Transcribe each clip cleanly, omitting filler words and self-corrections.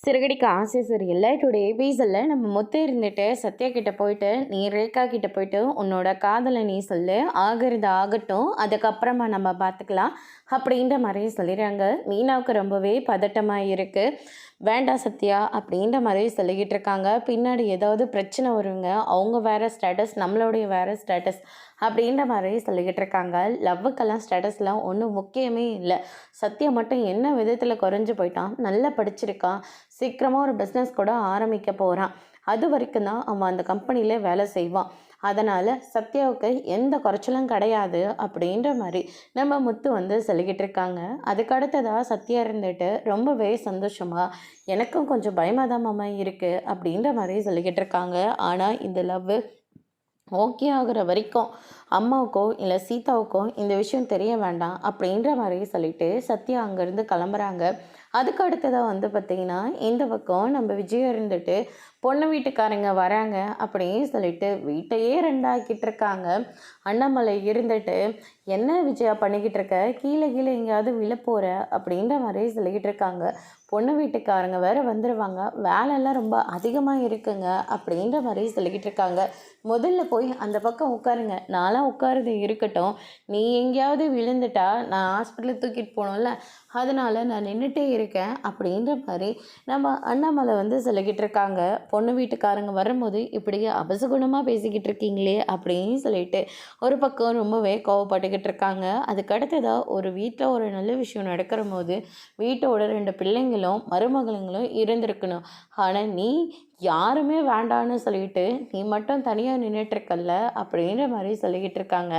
சிறகடிக்க ஆசை சரியில்ல. டுடே எபிசோட்ல நம்ம முத்து இருந்துட்டு சத்யா கிட்ட போயிட்டு, "நீ ரேகா கிட்ட போயிட்டு உன்னோட காதலை நீ சொல்லு. ஆகிறது ஆகட்டும். அதுக்கப்புறமா நம்ம பார்த்துக்கலாம்." அப்படின்ற மாதிரி சொல்லிடுறாங்க. மீனாவுக்கு ரொம்பவே பதட்டமாக இருக்குது. "வேண்டாம் சத்யா" அப்படின்ற மாதிரி சொல்லிக்கிட்டு இருக்காங்க. பின்னாடி ஏதாவது பிரச்சனை வருங்க. அவங்க வேறு ஸ்டேட்டஸ், நம்மளுடைய வேறு ஸ்டேட்டஸ் அப்படின்ற மாதிரி சொல்லிக்கிட்டு இருக்காங்க. லவ்வுக்கெல்லாம் ஸ்டேட்டஸ்லாம் ஒன்றும் முக்கியமே இல்லை. சத்யா மட்டும் என்ன விதத்தில் குறைஞ்சி போயிட்டான். நல்லா படிச்சிருக்கான். சீக்கிரமாக ஒரு பிஸ்னஸ் கூட ஆரம்பிக்க போகிறான். அது வரைக்கும் தான் அவன் அந்த கம்பெனியில் வேலை செய்வான். அதனால் சத்யாவுக்கு எந்த குறைச்சலும் கிடையாது அப்படின்ற மாதிரி நம்ம முத்து சொல்லிக்கிட்டு இருக்காங்க. அதுக்கு அடுத்ததாக சத்யா இருந்துட்டு ரொம்பவே சந்தோஷமாக, எனக்கும் கொஞ்சம் பயமாக தான் மாமா இருக்குது அப்படின்ற மாதிரி சொல்லிக்கிட்டு இருக்காங்க. ஆனால் இந்த லவ் ஓகே ஆகுற வரைக்கும் அம்மாவுக்கோ இல்லை சீதாவுக்கோ இந்த விஷயம் தெரிய வேண்டாம் அப்படின்ற மாதிரி சொல்லிட்டு சத்யா அங்கேருந்து கிளம்புறாங்க. அதுக்கு அடுத்ததாக பார்த்திங்கன்னா, இந்த பக்கம் நம்ம விஜய் இருந்துட்டு பொண்ணு வீட்டுக்காரங்க வராங்க அப்படின்னு சொல்லிட்டு வீட்டையே ரெண்டாக்கிட்டு இருக்காங்க. அண்ணாமலை இருந்துட்டு, "என்ன விஜயா பண்ணிக்கிட்டு இருக்க? கீழே கீழே எங்கேயாவது விழப்போகிற?" அப்படின்ற மாதிரி சொல்லிக்கிட்டு இருக்காங்க. பொண்ணு வீட்டுக்காரங்க வேறு வந்துடுவாங்க, வேலையெல்லாம் ரொம்ப அதிகமாக இருக்குங்க அப்படின்ற மாதிரி சொல்லிக்கிட்டு இருக்காங்க. "முதல்ல போய் அந்த பக்கம் உட்காருங்க, நான்லாம் உட்காருது இருக்கட்டும். நீ எங்கேயாவது விழுந்துட்டா நான் ஹாஸ்பிட்டலுக்கு தூக்கிட்டு போகணும்ல, அதனால் நான் நின்றுட்டே இருக்கேன்." அப்படின்ற மாதிரி நம்ம அண்ணாமலை சொல்லிக்கிட்டு இருக்காங்க. பொண்ணு வீட்டுக்காரங்க வரும்போது இப்படி அபசகுணமாக பேசிக்கிட்டு இருக்கீங்களே அப்படின்னு சொல்லிட்டு ஒரு பக்கம் ரொம்பவே கோவப்பட்டுக்கிட்டு இருக்காங்க. அதுக்கு அடுத்ததாக ஒரு வீட்டில் ஒரு நல்ல விஷயம் நடக்கிற போது வீட்டோட 2 பிள்ளைங்களும் மருமகளுங்களும் இருந்திருக்கணும். ஆனால் நீ யாருமே வேண்டான்னு சொல்லிட்டு நீ மட்டும் தனியாக நின்றுட்டுருக்கல்ல அப்படின்ற மாதிரி சொல்லிக்கிட்டு இருக்காங்க.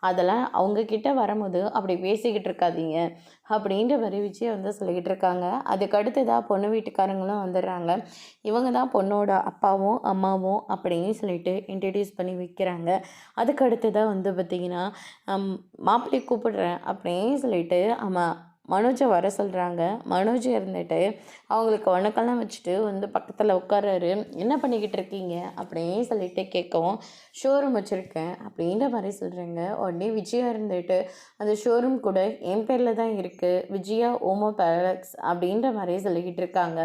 அதெல்லாம் அவங்கக்கிட்ட வரும்போது அப்படி பேசிக்கிட்டு இருக்காதீங்க அப்படின்ற மாதிரி விஜய் சொல்லிக்கிட்டு இருக்காங்க. அதுக்கு அடுத்ததாக பொண்ணு வீட்டுக்காரங்களும் வந்துடுறாங்க. இவங்க தான் பொண்ணோட அப்பாவும் அம்மாவும் அப்படின்னு சொல்லிட்டு இன்ட்ரடியூஸ் பண்ணி வைக்கிறாங்க. அதுக்கு அடுத்ததாக பார்த்திங்கன்னா, மாப்பிள்ளை கூப்பிடுறேன் அப்படின்னு சொல்லிட்டு மனோஜை வர சொல்கிறாங்க. மனோஜ் இருந்துட்டு அவங்களுக்கு வணக்கம்லாம் வச்சுட்டு பக்கத்தில் உட்காராரு. "என்ன பண்ணிக்கிட்டு இருக்கீங்க?" அப்படின்னு சொல்லிட்டு கேட்கவும், "ஷோரூம் வச்சுருக்கேன்" அப்படின்ற மாதிரி சொல்கிறேங்க. உடனே விஜயா இருந்துட்டு, "அந்த ஷோரூம் கூட என் பேரில் தான் இருக்குது, விஜயா ஓமோ பேலக்ஸ்" அப்படின்ற மாதிரி சொல்லிக்கிட்டு இருக்காங்க.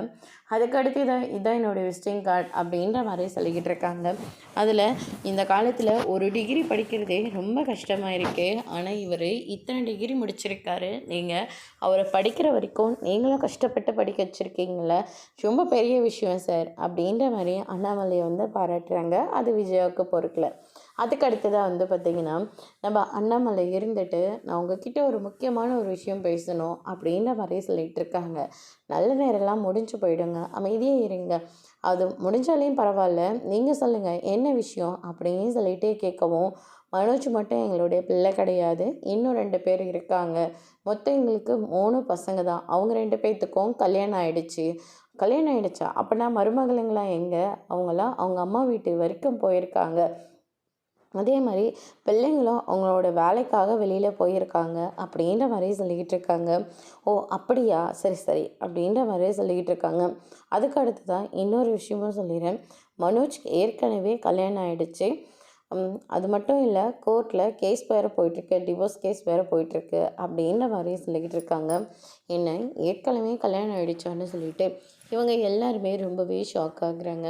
அதுக்கடுத்து இதான் என்னோடய விசிட்டிங் கார்டு அப்படின்ற மாதிரி சொல்லிக்கிட்டு இருக்காங்க. அதில் இந்த காலத்தில் ஒரு டிகிரி படிக்கிறதே ரொம்ப கஷ்டமாக இருக்குது. ஆனால் இவர் இத்தனை டிகிரி முடிச்சிருக்காரு. நீங்கள் அவரை படிக்கிற வரைக்கும் நீங்களும் கஷ்டப்பட்டு படிக்க வச்சுருக்கீங்கள, ரொம்ப பெரிய விஷயம் சார் அப்படின்ற மாதிரி அண்ணாமலையை பாராட்டுறாங்க. அது விஜயாவுக்கு பொறுக்கல. அதுக்கு அடுத்ததாக பார்த்திங்கன்னா, நம்ம அண்ணாமலை இருந்துட்டு, "நான் உங்ககிட்ட ஒரு முக்கியமான ஒரு விஷயம் பேசணும்" அப்படின்ற மாதிரி சொல்லிகிட்டு இருக்காங்க. "நல்ல நேரம்லாம் முடிஞ்சு போயிடுங்க, அமைதியாக இருங்க. அது முடிஞ்சாலையும் பரவாயில்ல, நீங்கள் சொல்லுங்கள் என்ன விஷயம்" அப்படின்னு சொல்லிகிட்டே கேட்கவும், "மனோஜ் மட்டும் எங்களுடைய பிள்ளை கிடையாது, இன்னும் 2 பேர் இருக்காங்க. மொத்தம் எங்களுக்கு 3 பசங்க தான். அவங்க 2 பேர்த்துக்கும் கல்யாணம் ஆகிடுச்சு." "கல்யாணம் ஆகிடுச்சா? அப்படின்னா மருமகளுங்களாம் எங்கே? அவங்களாம் அவங்க அம்மா வீட்டு வரைக்கும் போயிருக்காங்க. அதே மாதிரி பிள்ளைங்களும் அவங்களோட வேலைக்காக வெளியில் போயிருக்காங்க" அப்படின்ற மாதிரி சொல்லிக்கிட்டு இருக்காங்க. "ஓ அப்படியா, சரி சரி" அப்படின்ற மாதிரி சொல்லிக்கிட்டு இருக்காங்க. அதுக்கு அடுத்து தான் இன்னொரு விஷயமும் சொல்லிடுறேன். மனோஜ்க்கு ஏற்கனவே கல்யாணம் ஆகிடுச்சு. அது மட்டும் இல்லை, கோர்ட்டில் கேஸ் வேறு போயிட்டுருக்கு, டிவோர்ஸ் கேஸ் வேறு போயிட்டுருக்கு அப்படின்ற மாதிரி சொல்லிக்கிட்டு இருக்காங்க. என்ன ஏற்கனவே கல்யாணம் ஆகிடுச்சான்னு சொல்லிட்டு இவங்க எல்லாருமே ரொம்பவே ஷாக் ஆகுறாங்க.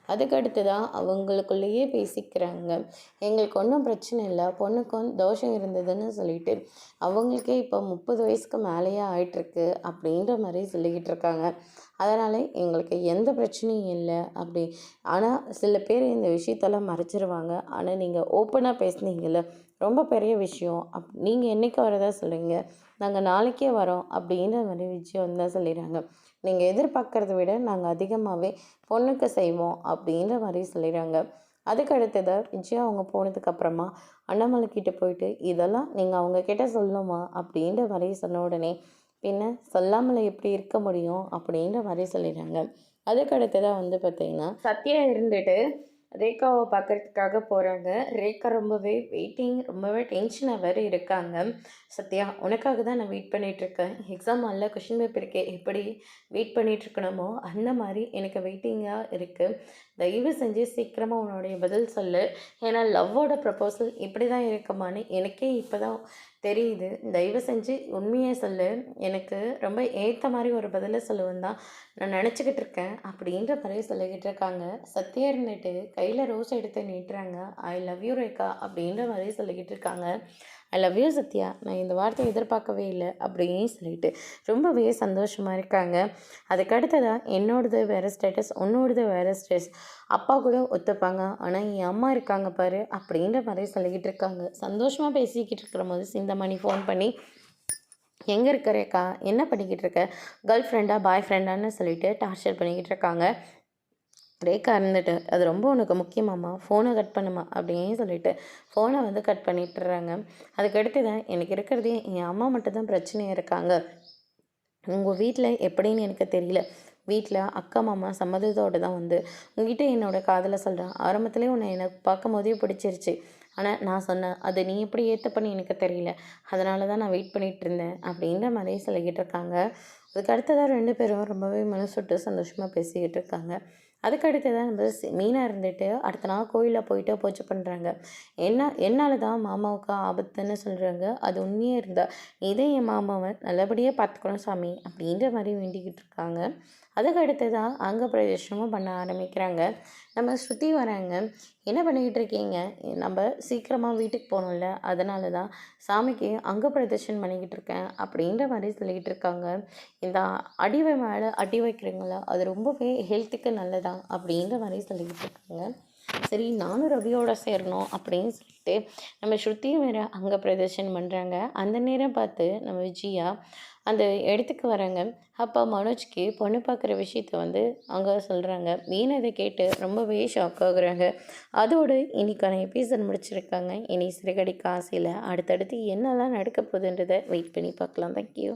அதுக்கு அடுத்து தான் அவங்களுக்குள்ளேயே பேசிக்கிறாங்க. "எங்களுக்கு ஒன்றும் பிரச்சனை இல்லை, பொண்ணுக்கும் தோஷம் இருந்ததுன்னு சொல்லிட்டு அவங்களுக்கே இப்போ 30 வயசுக்கு மேலேயே ஆயிட்டுருக்கு" அப்படின்ற மாதிரி சொல்லிக்கிட்டு இருக்காங்க. "அதனால் எங்களுக்கு எந்த பிரச்சனையும் இல்லை" அப்படி. ஆனால் சில பேர் இந்த விஷயத்தெல்லாம் மறைச்சிருவாங்க. ஆனால் நீங்கள் ஓப்பனாக பேசுனீங்கல்ல, ரொம்ப பெரிய விஷயம். நீங்கள் என்றைக்கு வரதா சொல்லுங்க, நாங்கள் நாளைக்கே வரோம் அப்படின்ற மாதிரி விஜய் தான் சொல்லிடுறாங்க. "நீங்கள் எதிர்பார்க்குறத விட நாங்கள் அதிகமாகவே பொண்ணுக்கு செய்வோம்" அப்படின்ற மாதிரி சொல்லிடுறாங்க. அதுக்கு அடுத்ததாக விஜயா அவங்க போனதுக்கப்புறமா அண்ணாமலை கிட்டே போயிட்டு, "இதெல்லாம் நீங்கள் அவங்கக்கிட்ட சொல்லணுமா?" அப்படின்ற மாதிரி சொன்ன உடனே, "பின்ன சொல்லாமல் எப்படி இருக்க முடியும்?" அப்படின்ற மாதிரி சொல்லிடுறாங்க. அதுக்கு அடுத்ததாக பார்த்திங்கன்னா, சத்யா இருந்துட்டு, ரேகாவை பார்க்கறதுக்காக போகிறாங்க. ரேகா ரொம்பவே வெயிட்டிங், ரொம்பவே டென்ஷனாக வேறு இருக்காங்க. சத்யா, உனக்காக தான் நான் வெயிட் பண்ணிகிட்ருக்கேன். எக்ஸாம் ஹாலில் கொஷின் பேப்பருக்கு எப்படி வெயிட் பண்ணிகிட்ருக்கணுமோ அந்த மாதிரி எனக்கு வெயிட்டிங்காக இருக்குது. தயவு செஞ்சு சீக்கிரமாக உன்னுடைய பதில் சொல்லு. ஏன்னா லவ்வோட ப்ரப்போசல் இப்படி தான் இருக்குமான்னு எனக்கே இப்போ தான் தெரியுது. தயவு செஞ்சு உண்மையை சொல்லு. எனக்கு ரொம்ப ஏற்ற மாதிரி ஒரு பதிலை சொல்லுவேன் தான் நான் நினச்சிக்கிட்டு இருக்கேன் அப்படின்ற மாதிரி சொல்லிக்கிட்டு இருக்காங்க. சத்யா இருந்துட்டு கையில் ரோஸ் எடுத்து நீட்டுறாங்க. ஐ லவ் யூ ரேகா அப்படின்ற மாதிரி சொல்லிக்கிட்டு இருக்காங்க. ஐ லவ் யூ சத்யா, நான் இந்த வார்த்தையை எதிர்பார்க்கவே இல்லை அப்படின்னு சொல்லிட்டு ரொம்பவே சந்தோஷமாக இருக்காங்க. அதுக்கு அடுத்ததாக என்னோடது வேறு ஸ்டேட்டஸ், உன்னோடது வேறு ஸ்டேட்டஸ், அப்பா கூட ஒத்துப்பாங்க, ஆனால் என் அம்மா இருக்காங்க பாரு அப்படின்ற மாதிரி சொல்லிக்கிட்டு இருக்காங்க. சந்தோஷமாக பேசிக்கிட்டு இருக்கிற போது சிந்தாமணி ஃபோன் பண்ணி, எங்கே இருக்க ரேக்கா, என்ன பண்ணிக்கிட்டு இருக்க, கேர்ள் ஃப்ரெண்டா பாய் ஃப்ரெண்டான்னு சொல்லிட்டு டார்ச்சர் பண்ணிக்கிட்டு இருக்காங்க. ரேக்கா இருந்துட்டு, அது ரொம்ப உனக்கு முக்கியமாம்மா, ஃபோனை கட் பண்ணுமா அப்படின்னு சொல்லிட்டு ஃபோனை வந்து கட் பண்ணிட்டுறாங்க. அதுக்கடுத்து தான் எனக்கு இருக்கிறதே என் அம்மா மட்டும்தான் பிரச்சனையாக இருக்காங்க. உங்கள் வீட்டில் எப்படின்னு எனக்கு தெரியல. வீட்டில் அக்கா மாமா சம்மதத்தோடு தான் வந்து உங்ககிட்ட என்னோடய காதலை சொல்கிறேன். ஆரம்பத்துலேயே உன்னை எனக்கு பார்க்கும் போதே பிடிச்சிருச்சு. ஆனால் நான் சொன்னேன், அதை நீ எப்படி ஏற்றப்பன்னு எனக்கு தெரியல. அதனால தான் நான் வெயிட் பண்ணிகிட்டு இருந்தேன் அப்படின்ற மாதிரியே சொல்லிக்கிட்டு இருக்காங்க. அதுக்கு அடுத்ததாக 2 பேரும் ரொம்பவே மனசுட்டு சந்தோஷமாக பேசிக்கிட்டு இருக்காங்க. அதுக்கு அடுத்ததாக நம்ம மீனா இருந்துட்டு அடுத்த நாள் கோயிலில் போயிட்டு பூஜை பண்ணுறாங்க. என்னால் தான் மாமாவுக்கு ஆபத்துன்னு சொல்கிறாங்க. அது உண்மையாக இருந்தால் இதே என் மாமாவை நல்லபடியாக பார்த்துக்கணும் சாமி அப்படின்ற மாதிரி வேண்டிக்கிட்டு இருக்காங்க. அதுக்கு அடுத்ததாக அங்க பிரதேசமும் பண்ண ஆரம்பிக்கிறாங்க. நம்ம ஸ்ருதி வராங்க. என்ன பண்ணிக்கிட்டு இருக்கீங்க, நம்ம சீக்கிரமாக வீட்டுக்கு போகணும்ல, அதனால தான் சாமிக்கு அங்க பிரதட்சணம் பண்ணிக்கிட்டு இருக்கேன் அப்படின்ற மாதிரி சொல்லிக்கிட்டு இருக்காங்க. இந்த அடிவை மேலே அடி வைக்கிறீங்களா, அது ரொம்பவே ஹெல்த்துக்கு நல்லதான் அப்படின்ற மாதிரி சொல்லிக்கிட்டு இருக்காங்க. சரி, நானும் ரவியோட சேரணும் அப்படின்னு சொல்லிட்டு நம்ம ஸ்ருதியும் வேறு அங்கே பிரதர்ஷனம் பண்ணுறாங்க. அந்த நேரம் பார்த்து நம்ம விஜயா அந்த இடத்துக்கு வராங்க. அப்போ மனோஜ்க்கு பொண்ணு பார்க்குற விஷயத்த வந்து அங்கே சொல்கிறாங்க. மீன் இதை கேட்டு ரொம்பவே ஷாக் ஆகுறாங்க. அதோடு இன்னைக்கான எபிசோட் முடிச்சிருக்காங்க. இனி சிறுகடி காசில் அடுத்தடுத்து என்னெல்லாம் நடக்க போகுதுன்றதை வெயிட் பண்ணி பார்க்கலாம். தேங்க்யூ.